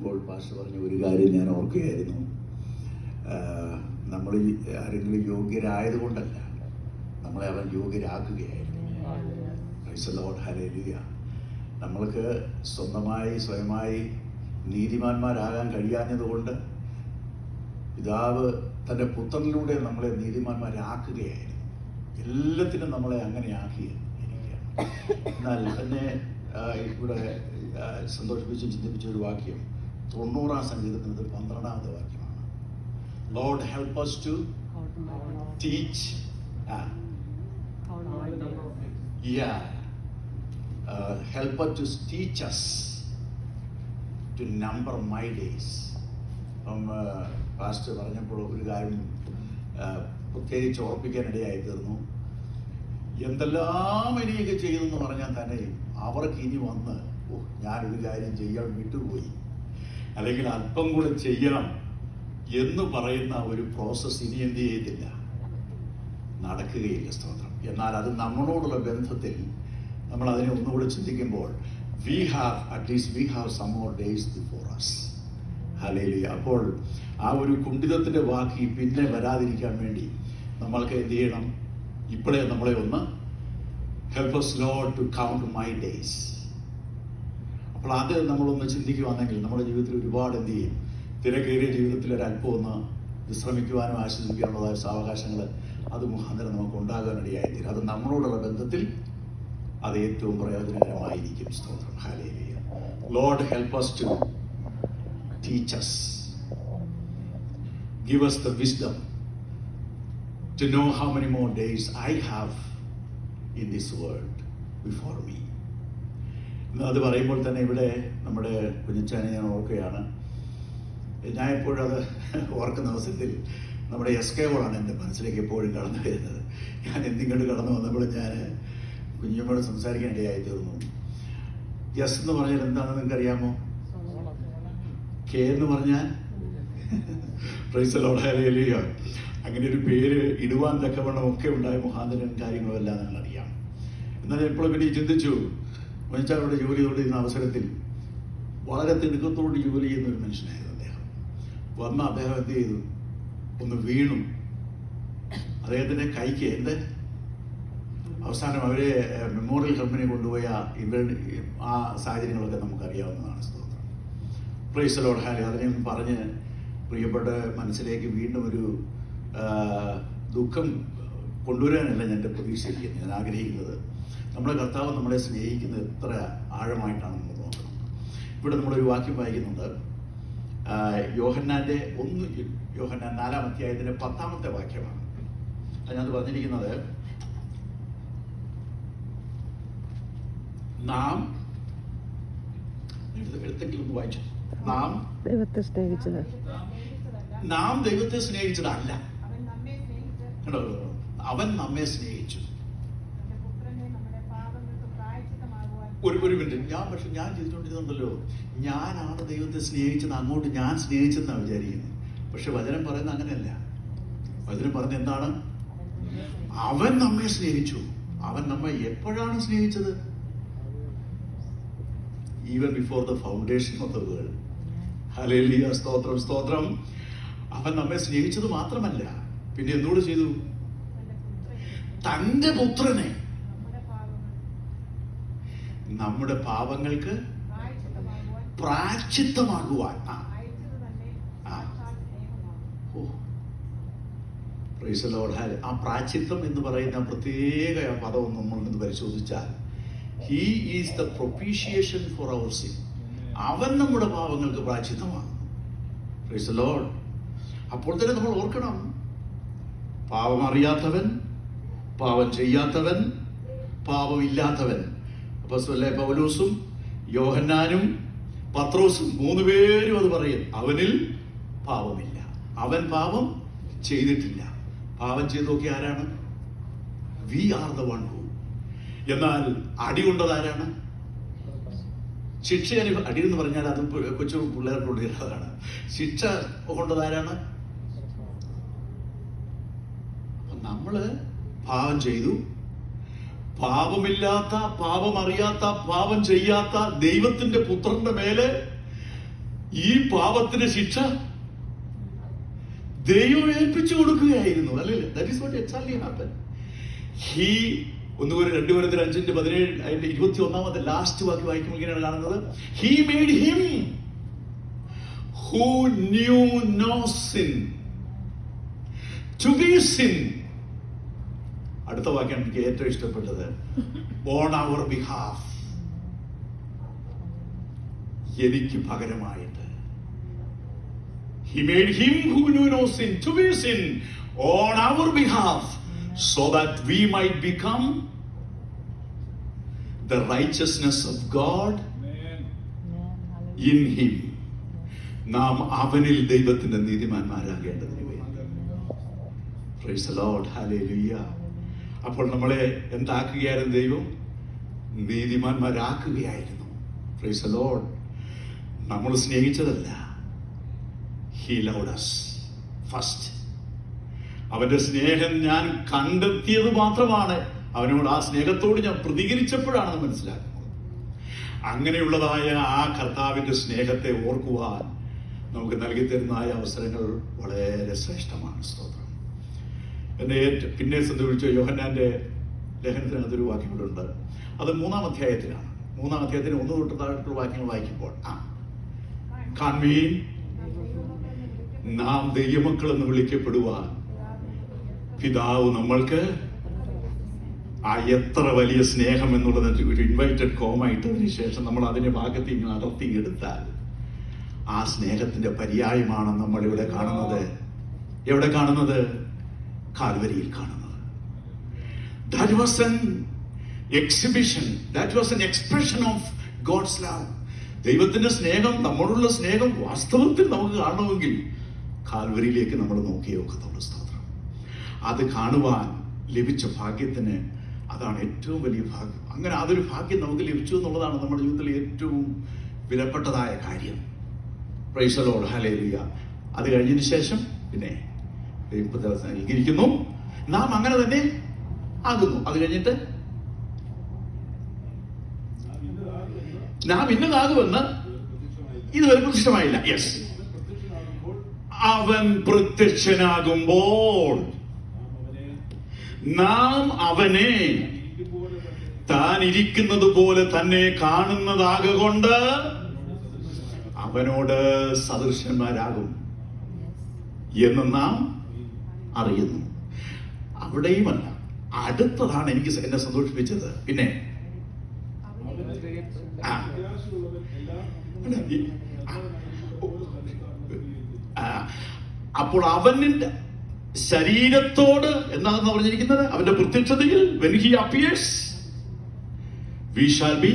പറഞ്ഞപ്പോൾ പാസ്റ്റർ പറഞ്ഞ ഒരു കാര്യം ഞാൻ ഓർക്കുകയായിരുന്നു. നമ്മൾ ആരെങ്കിലും യോഗ്യരായതുകൊണ്ടല്ല, നമ്മളെ അവൻ യോഗ്യരാക്കുകയായിരുന്നു. Praise the Lord, hallelujah. നമ്മൾക്ക് സ്വയമായി നീതിമാന്മാരാകാൻ കഴിയാഞ്ഞതുകൊണ്ട് പിതാവ് തൻ്റെ പുത്രനിലൂടെ നമ്മളെ നീതിമാന്മാരാക്കുകയായിരുന്നു. എല്ലാത്തിനും നമ്മളെ അങ്ങനെ ആക്കിയിരിക്കുകയാണ്. എന്നാൽ എന്നെ ഇവിടെ സന്തോഷിപ്പിച്ച് ചിന്തിപ്പിച്ച ഒരു വാക്യം 90-ാം സങ്കീർത്തനത്തിൽ 12-ാമത്തെ വാക്യമാണ്. Lord help us to teach help us to teach us to number my days. Pastor പറഞ്ഞപ്പോൾ ഒരു കാര്യം പ്രത്യേകിച്ച് ഓർപ്പിക്കാനിടയായി തീർന്നു. എന്തെല്ലാം ഇനിയൊക്കെ ചെയ്തെന്ന് പറഞ്ഞാൽ തന്നെ അവർക്ക് ഇനി വന്ന് ഞാനൊരു കാര്യം ചെയ്യാൻ വിട്ടുപോയി, അല്ലെങ്കിൽ അല്പം കൂടെ ചെയ്യാം എന്ന് പറയുന്ന ഒരു പ്രോസസ്സ് ഇനി എന്ത് ചെയ്തില്ല, നടക്കുകയില്ല. സ്തോത്രം. എന്നാൽ അത് നമ്മളോടുള്ള ബന്ധത്തിൽ നമ്മൾ അതിനെ ഒന്നുകൂടെ ചിന്തിക്കുമ്പോൾ we have some more days before us. Hallelujah. അപ്പോൾ ആ ഒരു കുണ്ഠിതത്തിന്റെ വാക്ക് പിന്നെ വരാതിരിക്കാൻ വേണ്ടി നമ്മൾക്ക് എന്ത് ചെയ്യണം? ഇപ്പോഴേ നമ്മളെ ഒന്ന് help us Lord to count my days. അപ്പോൾ അത് നമ്മളൊന്ന് ചിന്തിക്കുവാണെങ്കിൽ നമ്മുടെ ജീവിതത്തിൽ ഒരുപാട് എന്ത് ചെയ്യും, തിരക്കേറിയ ജീവിതത്തിൽ ഒരല്പം ഒന്ന് വിശ്രമിക്കുവാനും ആശ്വസിക്കാനുള്ളതായ സാവകാശങ്ങൾ അത് മുഖാന്തരം നമുക്ക് ഉണ്ടാകാനിടയായിത്തീരും. അത് നമ്മളോടുള്ള ബന്ധത്തിൽ അത് ഏറ്റവും പ്രയോജനകരമായിരിക്കും. സ്തോത്രം. Hallelujah. Lord help us to teach us, give us the wisdom to know how many more days I have in this world before me. അത് പറയുമ്പോൾ തന്നെ ഇവിടെ നമ്മുടെ കുഞ്ഞച്ചാനെ ഞാൻ ഓർക്കുകയാണ്. ഞാൻ എപ്പോഴും അത് ഓർക്കുന്ന അവസരത്തിൽ നമ്മുടെ SK-കളാണ് എൻ്റെ മനസ്സിലേക്ക് എപ്പോഴും കടന്നു വരുന്നത്. ഞാൻ എന്തിങ്ങോട്ട് കടന്നു വന്നപ്പോൾ ഞാൻ കുഞ്ഞമ്മയോട് സംസാരിക്കാനിടയായി തീർന്നു. എസ് എന്ന് പറഞ്ഞാൽ എന്താണെന്ന് നിങ്ങൾക്ക് അറിയാമോ? കെ എന്ന് പറഞ്ഞാൽ പ്രൈസ് ദി ലോർഡ്, ഹല്ലേലൂയ. അങ്ങനെ ഒരു പേര് ഇടുവാൻ തക്കവണ്ണം ഒക്കെ ഉണ്ടായ മുഖാന്തരം കാര്യങ്ങളും എല്ലാം നിങ്ങൾ അറിയാം. എന്നാൽ എപ്പോഴും പിന്നെ ചിന്തിച്ചു, മനുഷ്യരുടെ ജോലി ചെയ്തുകൊണ്ടിരുന്ന അവസരത്തിൽ വളരെ തിടുക്കത്തോട് ജോലി ചെയ്യുന്ന ഒരു മനുഷ്യനായിരുന്നു അദ്ദേഹം. വന്ന അദ്ദേഹം എന്ത് ചെയ്തു, ഒന്ന് വീണു. അദ്ദേഹത്തിൻ്റെ കൈക്ക് അവസാനം അവരെ മെമ്മോറിയൽ കമ്പനി കൊണ്ടുപോയ ആ സാഹചര്യങ്ങളൊക്കെ നമുക്കറിയാവുന്നതാണ്. സ്തോത്രം. Price the Lord, hallelujah. അതിനെയും പറഞ്ഞ് പ്രിയപ്പെട്ട മനസ്സിലേക്ക് വീണ്ടും ഒരു ദുഃഖം കൊണ്ടുവരാനല്ല ഞാൻ പ്രതീക്ഷിക്കുന്നത്. ഞാൻ ആഗ്രഹിക്കുന്നത് നമ്മുടെ കർത്താവ് നമ്മളെ സ്നേഹിക്കുന്നത് എത്ര ആഴമായിട്ടാണ് നമ്മൾ നോക്കണം. ഇവിടെ നമ്മളൊരു വാക്യം വായിക്കുന്നുണ്ട്. യോഹന്നാൻ 4-ാം അധ്യായത്തിൻ്റെ 10-ാമത്തെ വാക്യമാണ്. അതിനകത്ത് പറഞ്ഞിരിക്കുന്നത്, നാം എടുത്തെങ്കിലും വായിച്ചു, നാം ദൈവത്തെ സ്നേഹിച്ചതല്ല, അവൻ നമ്മെ സ്നേഹിച്ചു. ഒരു മിനിറ്റ്, ഞാൻ ചെയ്തിട്ടുണ്ടിരുന്നല്ലോ, ഞാനാണ് ദൈവത്തെ സ്നേഹിച്ചത്, അങ്ങോട്ട് ഞാൻ സ്നേഹിച്ചെന്നാണ് വിചാരിക്കുന്നത്. പക്ഷെ വചനം പറയുന്നത് അങ്ങനെയല്ല. വചനം പറയുന്നത് എന്താണ്? അവൻ നമ്മെ സ്നേഹിച്ചു. അവൻ നമ്മെ എപ്പോഴാണ് സ്നേഹിച്ചത്? Even before the foundation of the world. Hallelujah. സ്തോത്രം, സ്തോത്രം. അവൻ നമ്മെ സ്നേഹിച്ചത് മാത്രമല്ല, പിന്നെ എന്തുകൂടെ ചെയ്തു? തന്റെ പുത്രനെ നമ്മുടെ പാപങ്ങൾക്ക് പ്രായശ്ചിത്തമാകുവാൻ. Price the Lord. ആ പ്രായശ്ചിത്തം എന്ന് പറയുന്ന പ്രത്യേക പദം നമ്മൾ പരിശോധിച്ചാൽ, He is the propitiation for our sin. അവൻ നമ്മുടെ പാപങ്ങൾക്ക് പ്രായശ്ചിത്തമാണ്. Price the Lord. അപ്പോൾ തന്നെ നമ്മൾ ഓർക്കണം, പാപം അറിയാത്തവൻ, പാപം ചെയ്യാത്തവൻ, പാപമില്ലാത്തവൻ. അപ്പോസ്തലനായ പൗലോസും യോഹന്നാനും പത്രോസും 3 പേരും അത് പറയും, അവനിൽ പാപമില്ല. അവൻ പാപം ചെയ്തിട്ടില്ല. പാപം ചെയ്തൊക്കെ ആരാണ്? We are the one who. എന്നാൽ അടി കൊണ്ടത് ആരാണ്? ശിക്ഷ അടി എന്ന് പറഞ്ഞാൽ അത് കൊച്ചു പിള്ളേർക്കുള്ളതാണ്. ശിക്ഷ കൊണ്ടത് ആരാണ്? നമ്മള് പാപം ചെയ്തു. പാപമില്ലാത്ത, പാപം അറിയാത്ത, പാപം ചെയ്യാത്ത ദൈവത്തിന്റെ പുത്രന്റെ മേലെ ഈ പാപത്തിന്റെ ശിക്ഷ ദൈവം ഏൽപ്പിച്ചു കൊടുക്കുകയായിരുന്നു. അല്ലല്ലോ? That is what exactly happen. He 1 Corinthians 5:17 അതിന്റെ 21 ലാസ്റ്റ് വാക്യം വായിക്കുമ്പോൾ ഇങ്ങനെയാണ് കാണുന്നത്. He made him who knew no sin to be sin. അടുത്ത വാക്യം എനിക്ക് ഏറ്റവും ഇഷ്ടപ്പെട്ടത്. on our behalf. എനിക്ക് പകരമായിട്ട്. He made him who knew no sin to be sin on our behalf, so that we might become the righteousness of God in him. നാം അവനിൽ ദൈവത്തിന്റെ നീതിമാന്മാരാകേണ്ടതിന് വേണ്ടി. Praise the Lord. Hallelujah. അപ്പോൾ നമ്മളെ എന്താക്കുകയായിരുന്നു? ദൈവം നീതിമാന്മാരാക്കുകയായിരുന്നു. Praise the Lord. നമ്മൾ സ്നേഹിച്ചതല്ല. He loved us first. അവന്റെ സ്നേഹം ഞാൻ കണ്ടെത്തിയത് മാത്രമാണ്. അവനോട് ആ സ്നേഹത്തോട് ഞാൻ പ്രതികരിച്ചപ്പോഴാണ് മനസ്സിലാക്കുന്നത്. അങ്ങനെയുള്ളതായ ആ കർത്താവിന്റെ സ്നേഹത്തെ ഓർക്കുവാൻ നമുക്ക് നൽകി തരുന്നതായ അവസരങ്ങൾ വളരെ ശ്രേഷ്ഠമാണ്. സ്തോത്രം. എന്നെ പിന്നെ സന്തോഷിച്ച യോഹന്നാന്റെ ലേഖനത്തിനകത്തൊരു വാക്യങ്ങളുണ്ട്. അത് 3-ാം അധ്യായത്തിലാണ്. 3-ാം അധ്യായത്തിന് 1 തൊട്ട് താഴെയുള്ള വാക്യങ്ങൾ വായിക്കുമ്പോൾ കാൺമീൻ, നാം ദൈവമക്കൾ എന്ന് വിളിക്കപ്പെടുവാൻ പിതാവ് നമ്മൾക്ക് എത്ര വലിയ സ്നേഹം എന്നുള്ളത് ഒരു ഇൻവൈറ്റഡ് കോമ ഇട്ടതിന് ശേഷം നമ്മൾ അതിന്റെ ഭാഗത്ത് ഇങ്ങനെ അടർത്തിയെടുത്താൽ ആ സ്നേഹത്തിന്റെ പര്യായമാണ് നമ്മൾ ഇവിടെ കാണുന്നത്. എവിടെ കാണുന്നത്? കാൽവരിയിൽ കാണുന്നത്. That was an exhibition. That was an expression of God's love. ദൈവത്തിന്റെ സ്നേഹം, നമ്മളുള്ള സ്നേഹം വാസ്തവത്തിൽ നമുക്ക് കാണണമെങ്കിൽ കാൽവരിയിലേക്ക് നമ്മൾ നോക്കിയേ ഒക്കത്തുള്ളൂ. സ്തോത്രം. അത് കാണുവാൻ ലഭിച്ച ഭാഗ്യത്തിന് അതാണ് ഏറ്റവും വലിയ ഭാഗ്യം. അങ്ങനെ അതൊരു ഭാഗ്യം നമുക്ക് ലഭിച്ചു എന്നുള്ളതാണ് നമ്മുടെ ജീവിതത്തിൽ ഏറ്റവും വിലപ്പെട്ടതായ കാര്യം. Price the Lord. ഹല്ലേലൂയ. അത് കഴിഞ്ഞതിന് ശേഷം പിന്നെ ഇരിക്കുന്നു, നാം അങ്ങനെ തന്നെ ആകുന്നു. അത് കഴിഞ്ഞിട്ട് നാം ഇന്നതാകുമെന്ന് ഇതുവരെ പ്രത്യക്ഷമായില്ല. യെസ്. അവൻ പ്രത്യക്ഷനാകുമ്പോൾ നാം അവനെ താൻ ഇരിക്കുന്നത് പോലെ തന്നെ കാണുന്നതാകൊണ്ട് അവനോട് സദൃശന്മാരാകും എന്ന് നാം അറിയുന്നു. അവിടെയുമല്ല, അടുത്തതാണ് എനിക്ക് എന്നെ സന്തോഷിപ്പിച്ചത്. പിന്നെ അപ്പോൾ അവന്റെ ശരീരത്തോട് എന്താണെന്ന് പറഞ്ഞിരിക്കുന്നത്? അവന്റെ പ്രത്യക്ഷതയിൽ when he appears we shall be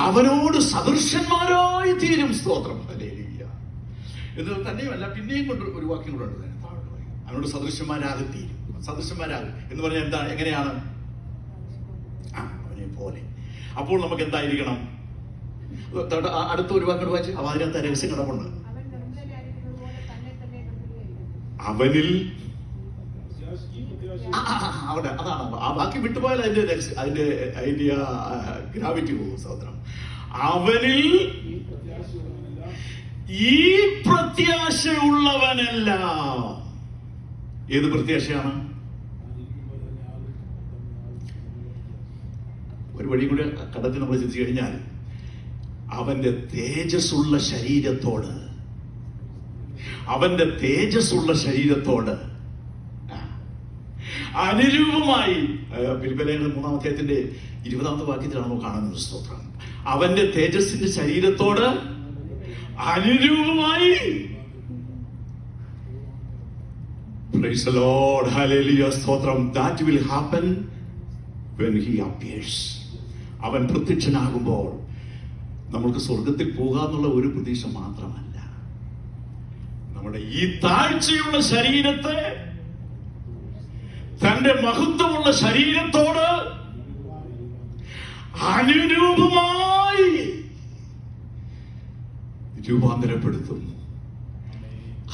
അവനോട് സദൃശന്മാരായി തീരും. സ്തോത്രം. ഹല്ലേലൂയ. ഇത് തന്നെയുമല്ല, പിന്നെയും കൊണ്ട് ഒരു വാക്യം കൂടെ ഉണ്ട്. അവനോട് സദൃശന്മാരാകും തീരും. സദൃശന്മാരാകും എന്ന് പറഞ്ഞാൽ എന്താ? എങ്ങനെയാണ്? അവനെ പോലെ. അപ്പോൾ നമുക്ക് എന്തായിരിക്കണം? അടുത്ത ഒരു വാക്കോട് വായിച്ച് അതിനകത്ത് രഹസ്യം കിടപ്പുണ്ട്. അവനിൽ അവിടെ അതാണ് ആ വാക്യം വിട്ടുപോയാൽ അതിന്റെ ഗ്രാവിറ്റി പോകും. സഹോദരം, അവനിൽ ഈ പ്രത്യാശയുള്ളവനല്ല. ഏത് പ്രത്യാശയാണ്? ഒരു വഴി കൂടെ കടത്തി നമ്മൾ ചിന്തിച്ചു കഴിഞ്ഞാൽ അവന്റെ തേജസ്സുള്ള ശരീരത്തോട്, അവന്റെ തേജസ്സുള്ള ശരീരത്തോട് അനുരൂപമായി, ഫിലിപ്പിയർ 3-ാം അധ്യായത്തിന്റെ 20-ാമത്തെ വാക്യത്തിലാണ് നമുക്ക് കാണുന്നത്. സ്തോത്രം. അവന്റെ തേജസ്സിന്റെ ശരീരത്തോട് അനുരൂപമായി. Praise the Lord. Hallelujah. സ്തോത്രം. That will happen when he appears. അവൻ പ്രത്യക്ഷനാകുമ്പോൾ നമ്മൾക്ക് സ്വർഗത്തിൽ പോകാന്നുള്ള ഒരു പ്രതീക്ഷ മാത്രമല്ല, നമ്മുടെ ഈ താഴ്ചയുള്ള ശരീരത്തെ തന്റെ മഹത്വമുള്ള ശരീരത്തോട് അനുരൂപമായി രൂപാന്തരപ്പെടുത്തുന്നു.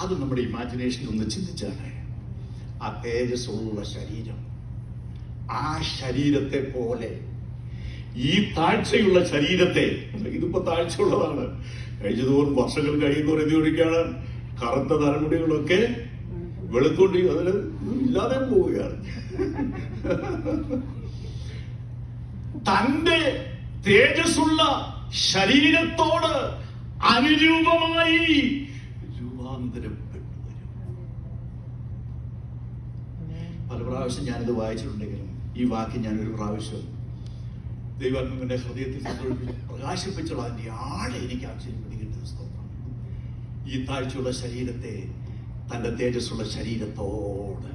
അത് നമ്മുടെ ഇമാജിനേഷൻ ഒന്ന് ചിന്തിച്ചാണ്. ആ തേജസ്സുള്ള ശരീരം, ആ ശരീരത്തെ പോലെ ഈ താഴ്ചയുള്ള ശരീരത്തെ, ഇതിപ്പോ താഴ്ചയുള്ളതാണ്, കഴിഞ്ഞതോറും വർഷങ്ങൾ കഴിയുന്നവർ ഇതൊരിക്കാണ് കറുത്ത തലമുടികളൊക്കെ വെളുത്തോണ്ടി അതിന് ഇല്ലാതെ പോവുകയാണ്. തന്റെ തേജസ്സുള്ള ശരീരത്തോട് അനുരൂപമായി രൂപാന്തരപ്പെട്ടു വരും. പല പ്രാവശ്യം ഞാനിത് വായിച്ചിട്ടുണ്ടെങ്കിലും ഈ വാക്യം ഞാനൊരു പ്രാവശ്യം ദൈവാത്മാവിന്റെ ഹൃദയത്തിൽ പ്രകാശിപ്പിച്ചുള്ള അതിന്റെ ആഴെ എനിക്ക് ആശ്ചര്യപ്പെടുകേണ്ടത് സ്തോത്രം. ഈ താഴ്ചയുള്ള ശരീരത്തെ തന്റെ തേജസ്സുള്ള ശരീരത്തോട്,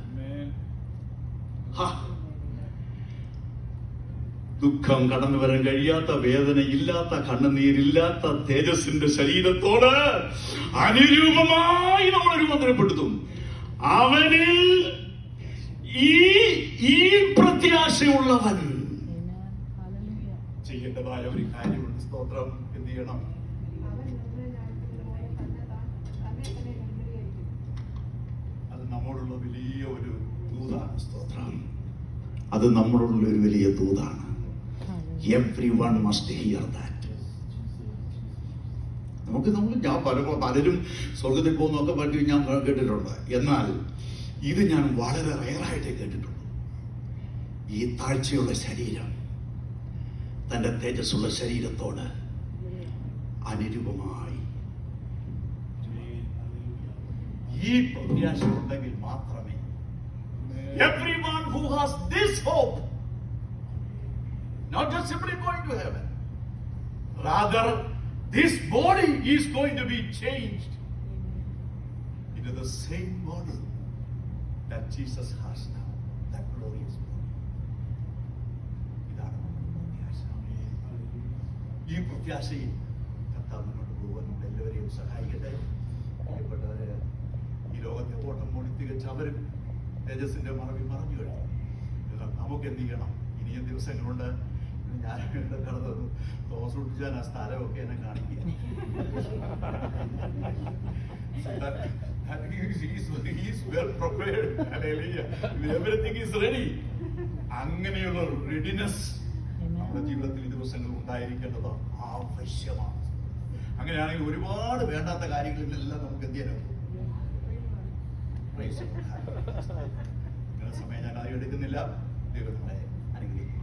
ദുഃഖം കടന്നു വരാൻ കഴിയാത്ത, വേദനയില്ലാത്ത, കണ്ണുനീരില്ലാത്ത തേജസ്സിന്റെ ശരീരത്തോട് അനുരൂപമായി നമ്മൾ രൂപാന്തരപ്പെടുത്തും. അവനിൽ ഈ പ്രത്യാശയുള്ളവൻ ചെയ്യേണ്ടതായ ഒരു കാര്യമുണ്ട്. സ്തോത്രം. എന്ത് ചെയ്യണം? അത് നമ്മോടുള്ള വലിയ ഒരു ദൂതാണ്. സ്തോത്രം. അത് നമ്മളോടുള്ള ഒരു വലിയ ദൂതാണ്. Everyone must hear that. ഞാൻ പലരും സ്വർഗത്തിൽ പോകുന്നൊക്കെ പറ്റി ഞാൻ കേട്ടിട്ടുണ്ട്. എന്നാൽ ഇത് ഞാൻ വളരെ റയറായിട്ട് കേട്ടിട്ടുള്ളൂ. ഈ താഴ്ചയുള്ള ശരീരം തന്റെ തേജസ്സുള്ള ശരീരത്തോട് അനുരൂപമായി, ഈ പ്രത്യാശ ഉണ്ടെങ്കിൽ മാത്രമേ everyone who has this hope, not just simply going to heaven, rather this body is going to be changed into the same body that Jesus has now, that glorious body. ഇതാണ് പ്രത്യാശ. ഈ പ്രത്യാശയിൽ കർത്താവ് മുന്നോട്ട് പോകാൻ എല്ലാവരെയും സഹായിക്കട്ടെ. പ്രിയപ്പെട്ടവരെ, ഈ ലോകത്തെ ഓട്ടം ഓടി തികച്ച അവരും തേജസ്സിന്റെ മറവിൽ മറഞ്ഞു കഴിഞ്ഞു. നമുക്ക് എന്ത് ചെയ്യണം? ഇനിയും ദിവസങ്ങളുണ്ട്. ഞാൻ കടന്നു തോമസ് കുട്ടിച്ചാൻ ആ സ്ഥലമൊക്കെ എന്നെ കാണിക്കുക. അങ്ങനെയുള്ള റെഡിനെസ് നമ്മുടെ ജീവിതത്തിൽ ഈ ദിവസങ്ങൾ ഉണ്ടായിരിക്കേണ്ടത് ആവശ്യമാണ്. അങ്ങനെയാണെങ്കിൽ ഒരുപാട് വേണ്ടാത്ത കാര്യങ്ങളിലെല്ലാം നമുക്ക് എന്ത് ചെയ്യാനും സമയം ഞാൻ ആരും എടുക്കുന്നില്ല. ദൈവം നമ്മളെ അനുഗ്രഹിക്കും.